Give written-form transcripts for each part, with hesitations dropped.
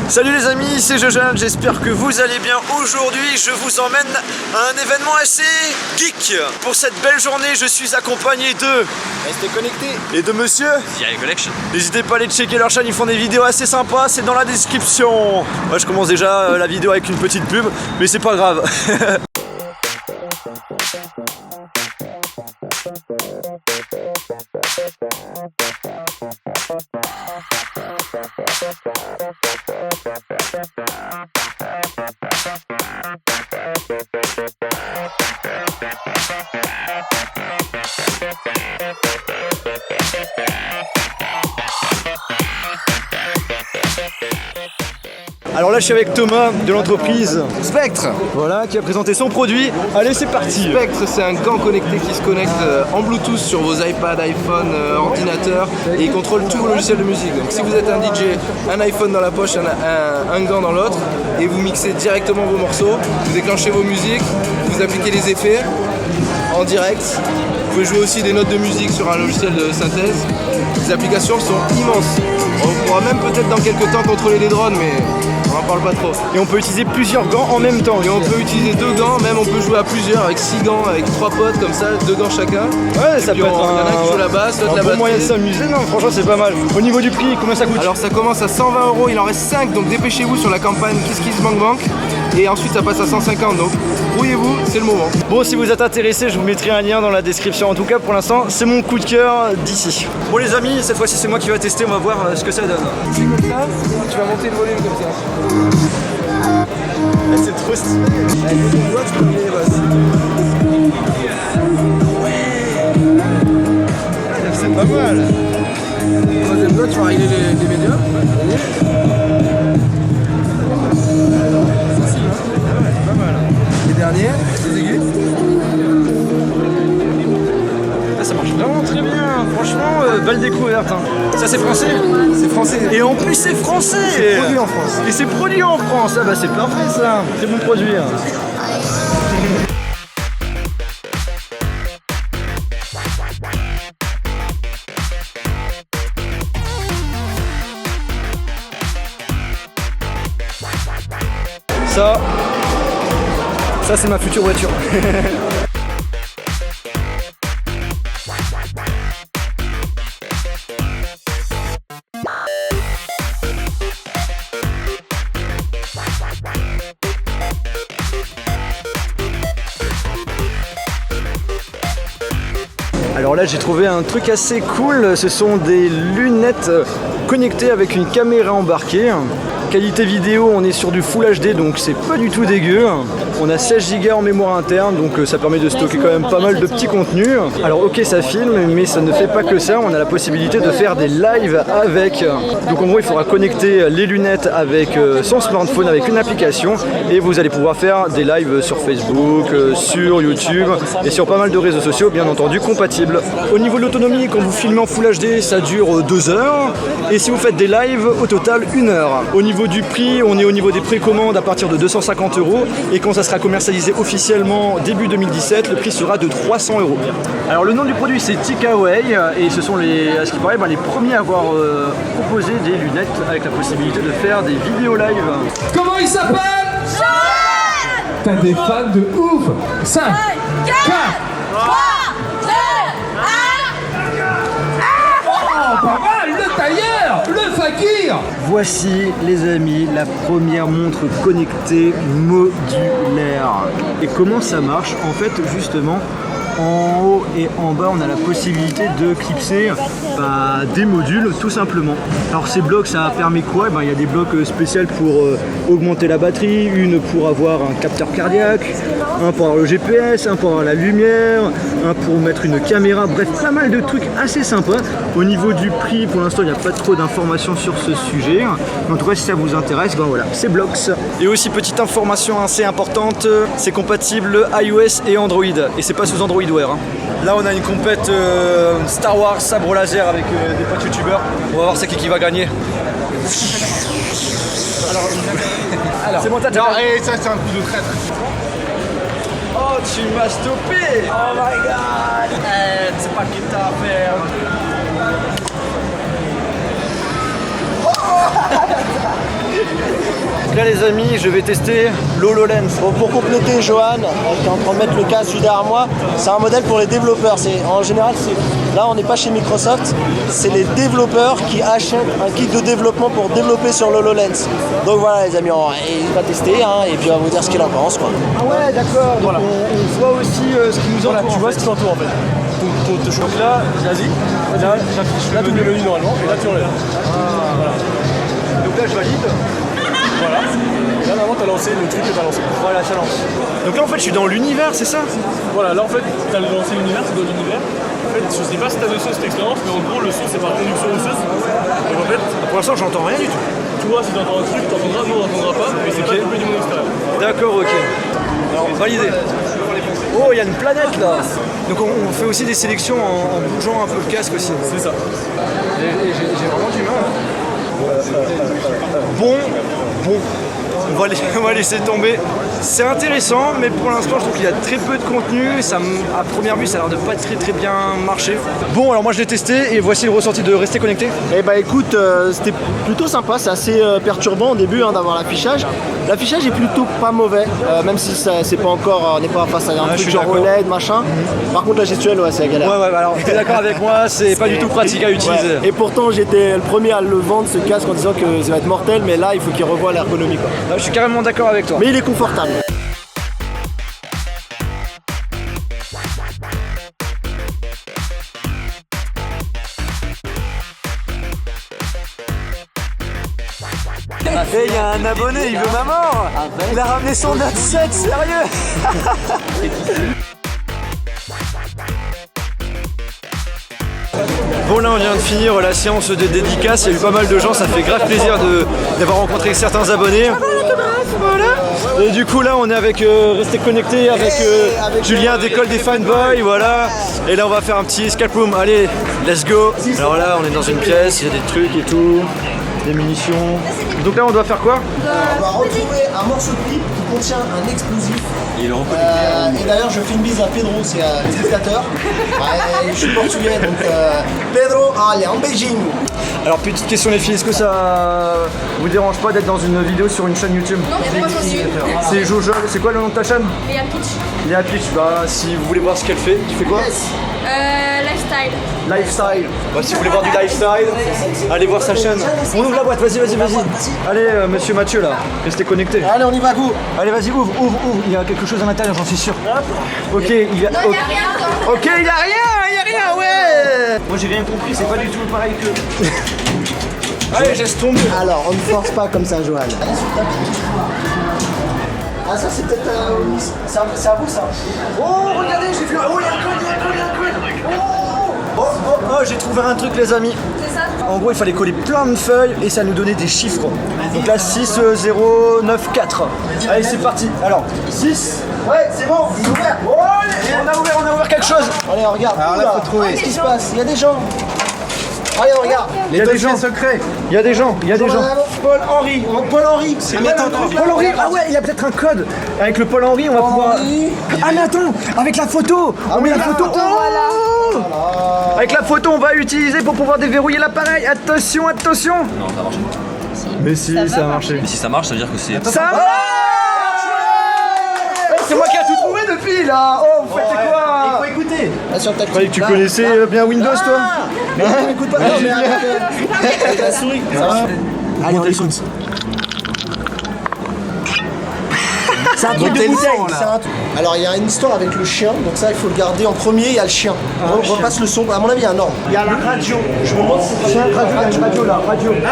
Salut les amis, c'est Jojan, j'espère que vous allez bien. Aujourd'hui, je vous emmène à un événement assez geek. Pour cette belle journée, je suis accompagné de... Restez connectés. Et de monsieur The Collection. N'hésitez pas à aller checker leur chaîne, ils font des vidéos assez sympas, c'est dans la description. Moi, je commence déjà la vidéo avec une petite pub, mais c'est pas grave. Alors là je suis avec Thomas de l'entreprise Spectre. Voilà, qui a présenté son produit. Allez, c'est parti. Spectre, c'est un gant connecté qui se connecte en Bluetooth sur vos iPad, iPhone, ordinateurs, et il contrôle tous vos logiciels de musique. Donc si vous êtes un DJ, un iPhone dans la poche, un gant dans l'autre, et vous mixez directement vos morceaux, vous déclenchez vos musiques, vous appliquez les effets en direct. Vous pouvez jouer aussi des notes de musique sur un logiciel de synthèse. Les applications sont immenses. On pourra même peut-être dans quelques temps contrôler les drones, mais on n'en parle pas trop. Et on peut utiliser plusieurs gants en même temps. Et on peut utiliser 2 gants, même on peut jouer à plusieurs avec 6 gants, avec 3 potes comme ça, 2 gants chacun. Ouais, ça peut être il y en a qui joue la basse, l'autre la bon batterie. moyen de s'amuser, non, franchement c'est pas mal. Au niveau du prix, combien ça coûte? Alors ça commence à 120 €, il en reste 5, donc dépêchez-vous sur la campagne KissKissBankBank. Et ensuite ça passe à 150, donc brouillez-vous, c'est le moment. Bon, si vous êtes intéressé, je vous mettrai un lien dans la description. En tout cas, pour l'instant, c'est mon coup de cœur d'ici. Bon les amis, cette fois-ci c'est moi qui va tester, on va voir ce que ça donne. C'est comme ça, tu vas monter le volume comme ça. C'est trop stylé. Avec le doigt, tu peux régler les basses. C'est pas mal. Troisième doigt, tu vas régler les médias. Pas mal. Les derniers, les aigus. Ah, ça marche vraiment très bien. Franchement, belle découverte. Hein. Ça c'est français? C'est français. Et en plus c'est français. C'est produit en France. Et c'est produit en France. Ah bah c'est parfait ça. C'est bon produit. Hein. Ça c'est ma future voiture. Alors là j'ai trouvé un truc assez cool, ce sont des lunettes connectées avec une caméra embarquée. Qualité vidéo, on est sur du Full HD, donc c'est pas du tout dégueu. On a 16 Go en mémoire interne, donc ça permet de stocker quand même pas mal de petits contenus. Alors ok, ça filme, mais ça ne fait pas que ça, on a la possibilité de faire des lives avec. Donc en gros il faudra connecter les lunettes avec son smartphone, avec une application, et vous allez pouvoir faire des lives sur Facebook, sur YouTube et sur pas mal de réseaux sociaux, bien entendu compatibles. Au niveau de l'autonomie, quand vous filmez en Full HD, ça dure 2 heures, et si vous faites des lives, au total 1 heure. Au niveau du prix, on est au niveau des précommandes à partir de 250 €, et quand ça sera commercialisé officiellement début 2017, le prix sera de 300 €. Alors le nom du produit c'est Tikaway, et ce sont à ce qui paraît les premiers à avoir proposé des lunettes avec la possibilité de faire des vidéos live. Comment il s'appelle? T'as des fans de ouf. 5, 4, 3, 2, 1. Oh, pas mal, le tailleur, le fakir. Voici les amis, la première montre connectée modulaire. Et comment ça marche? En fait justement, en haut et en bas on a la possibilité de clipser des modules tout simplement. Alors ces blocs ça permet quoi? Il y a des blocs spéciaux pour augmenter la batterie, une pour avoir un capteur cardiaque, un pour avoir le GPS, un pour avoir la lumière, un pour mettre une caméra, bref pas mal de trucs assez sympas. Au niveau du prix pour l'instant il n'y a pas trop d'informations sur ce sujet. En tout cas si ça vous intéresse, voilà, c'est Blox. Et aussi petite information assez importante, c'est compatible iOS et Android, et c'est pas sous Android Wear. Hein. Là on a une compète Star Wars sabre laser avec des potes youtubeurs. On va voir c'est qui va gagner. Alors c'est bon, t'as Non, et ça c'est un coup de traître. Oh, tu m'as stoppé! Oh my god! C'est pas qui t'a fait. Là les amis, je vais tester l'HoloLens. Bon, pour compléter, Johan, qui est en train de mettre le casque celui derrière moi, c'est un modèle pour les développeurs. En général, là on n'est pas chez Microsoft, c'est les développeurs qui achètent un kit de développement pour développer sur l'HoloLens. Donc voilà les amis, il va tester et puis on va vous dire ce qu'il en pense. Quoi. Ah ouais, d'accord. Voilà. On voit aussi ce qui nous entoure. Voilà, tu vois ce qui t'entoure en fait. Donc là, vas-y, là j'affiche le menu normalement et là tu enlèves. Voilà. Donc là je valide. Voilà. Et là normalement t'as lancé le truc que t'as lancé. Voilà, ça lance. Donc là en fait je suis dans l'univers, c'est ça? Voilà, là en fait t'as lancé l'univers, c'est dans l'univers. En fait, je sais pas si t'as notion de cette expérience, mais en gros le son c'est par conduction osseuse. Donc en fait, Pour l'instant j'entends rien du tout. toi si t'entends un truc, t'entendras, nous on n'entendra pas, mais c'est pas coupé du monde extérieur. D'accord, ok. Alors validé. Oh, il y a une planète là. Donc on fait aussi des sélections en bougeant un peu le casque aussi. C'est ça. J'ai vraiment du mal. Bon. On va laisser tomber. C'est intéressant, mais pour l'instant, je trouve qu'il y a très peu de contenu. À première vue, ça a l'air de pas très bien marcher. Bon, alors moi je l'ai testé et voici le ressenti de rester connecté. Eh bah écoute, c'était plutôt sympa, c'est assez perturbant au début d'avoir l'affichage. L'affichage est plutôt pas mauvais, même si c'est pas encore, on n'est pas face à un truc genre OLED, machin. Par contre la gestuelle, ouais, c'est la galère. Ouais, alors t'es d'accord avec moi, c'est pas du tout pratique à utiliser. Ouais. Et pourtant j'étais le premier à le vendre ce casque en disant que ça va être mortel, mais là il faut qu'il revoie l'ergonomie quoi. Je suis carrément d'accord avec toi. Mais il est confortable. Et il y a un abonné, il veut ma mort. Il a ramené son Note 7, sérieux. Bon là on vient de finir la séance de dédicace, il y a eu pas mal de gens, ça fait grave plaisir d'avoir rencontré certains abonnés. Voilà. Et du coup là on est avec Restez Connectés avec Julien d'École des Fanboys, voilà. Et là on va faire un petit escape room, allez, let's go. Alors là on est dans une pièce, il y a des trucs et tout, des munitions. Donc là on doit faire quoi? On va retrouver un morceau de clip qui contient un explosif. Et d'ailleurs je fais une bise à Pedro, c'est le dictateur. Je suis portugais donc Pedro, allez en Beijing. Alors petite question les filles, est-ce que ça vous dérange pas d'être dans une vidéo sur une chaîne YouTube? Non, mais moi aussi. C'est Jojo, c'est quoi le nom de ta chaîne? Léa Pitch. Léa Pitch, bah si vous voulez voir ce qu'elle fait, tu fais quoi? Lifestyle. Lifestyle. Bah, si vous voulez voir du lifestyle, allez voir sa chaîne. On ouvre la boîte, vas-y. Allez, monsieur Mathieu là, restez connectés. Allez on y va go. Allez, vas-y, ouvre. Il y a quelque chose à l'intérieur, j'en suis sûr. Ok, il y a. Non, il n'y a rien dedans. Ok, il y a rien, ouais. Moi j'ai rien compris, c'est pas du tout pareil que. Allez, laisse tomber. Alors on ne force pas comme ça Johan. Ah ça c'est peut-être c'est à vous ça. Oh, regardez, j'ai vu. Oh, il y a un code. Oh, j'ai trouvé un truc les amis. C'est ça. En gros il fallait coller plein de feuilles et ça nous donnait des chiffres. Donc là 6, 0, 9, 4. Allez c'est parti. Alors 6. Ouais c'est bon, il est ouvert. Oh, on a ouvert quelque chose. Allez on regarde. Alors là faut trouver. Qu'est-ce qui se passe? Il y a des gens. Allez on regarde. Il y a des gens secrets. Il y a des gens. Paul Henry. C'est Paul Henry. Ah ouais, il y a peut-être un code. Avec le Paul Henry, on va pouvoir. Ah mais attends, avec la photo. On met la photo. Oh, avec la photo, on va utiliser pour pouvoir déverrouiller l'appareil. Attention. Non, ça a marché. Mais si, ça a marché. Mais si ça marche, ça veut dire que c'est. Ça marche. C'est moi qui ai tout trouvé depuis là. Oh, vous faites quoi? Il faut écouter. Je croyais que tu connaissais bien Windows toi. Mais écoute pas. Non mais avec la souris. Allez on écoute. C'est un truc de bouteille. Alors il y a une histoire avec le chien, donc ça il faut le garder en premier, il y a le chien. On repasse le son, à mon avis il y a un ordre. Il y a la radio, je me demande si c'est Il y a une radio là, radio. Il y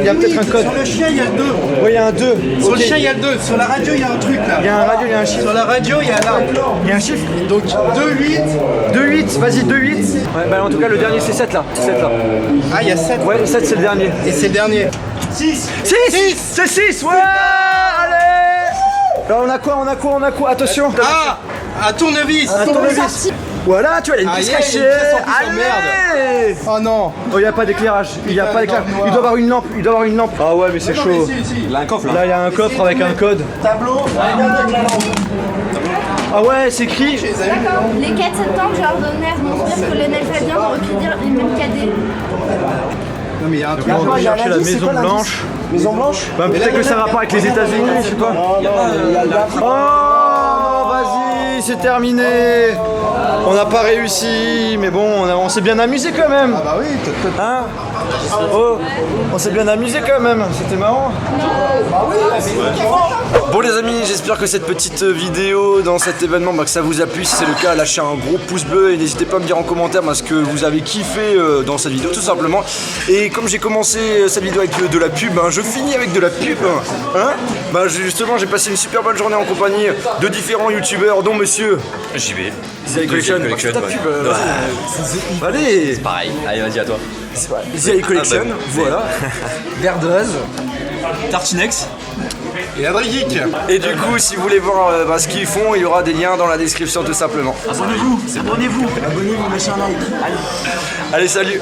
a peut-être un code, Sur le chien, il y a le 2. Oui, il y a un 2. Sur le chien, il y a le 2. Sur la radio, il y a un truc là. Il y a un radio, il y a un chiffre. Sur la radio, il y a là. Il y a un chiffre. Donc 2, 8. 2-8, vas-y, 2-8. Ouais, bah en tout cas, le dernier c'est 7 là. 7 là. Ah, il y a 7. Ouais, 7 c'est le dernier. Et c'est le dernier. 6. C'est 6, ouais. Allez. Alors on a quoi? Attention. Ah, un tournevis. Un tournevis. Voilà, tu vois, il y a une pièce cachée. Allez. Oh non. Oh, il n'y a pas d'éclairage. Il doit avoir une lampe. Ah ouais, mais c'est chaud. Il a un coffre là. Là, il y a un coffre avec un code. tableau, regardez avec la lampe. Ah ouais, c'est écrit. D'accord. Les 4 septembre, je leur donnerai à mon dire que Lionel Fabien aurait pu dire les mêmes cadets. Non, mais il y a un truc. On va Il y a chercher la l'indice, c'est Maison quoi l'indice? Blanche. Maison Blanche. Bah, peut-être que ça a rapport avec les États-Unis, je sais pas. Non, non, il y a un truc. Oh, vas-y, c'est terminé. On n'a pas réussi, mais bon, on s'est bien amusé quand même. Ah bah oui, Hein? Oh, on s'est bien amusé quand même, c'était marrant. Bon les amis, j'espère que cette petite vidéo dans cet événement, que ça vous a plu. Si c'est le cas, lâchez un gros pouce bleu et n'hésitez pas à me dire en commentaire ce que vous avez kiffé dans cette vidéo tout simplement. Et comme j'ai commencé cette vidéo avec de la pub, je finis avec de la pub. Justement, j'ai passé une super bonne journée en compagnie de différents youtubeurs dont monsieur JB. The Eye Collection. Collection, Ta ouais. pub, allez, Pareil. Allez, vas-y, à toi. The Eye Collection, Ah bah, voilà. Verdoise. Tartinex. Et Adrigic. Et du coup, si vous voulez voir ce qu'ils font, il y aura des liens dans la description tout simplement. Abonnez-vous. Abonnez-vous, mettez un like. Allez, salut.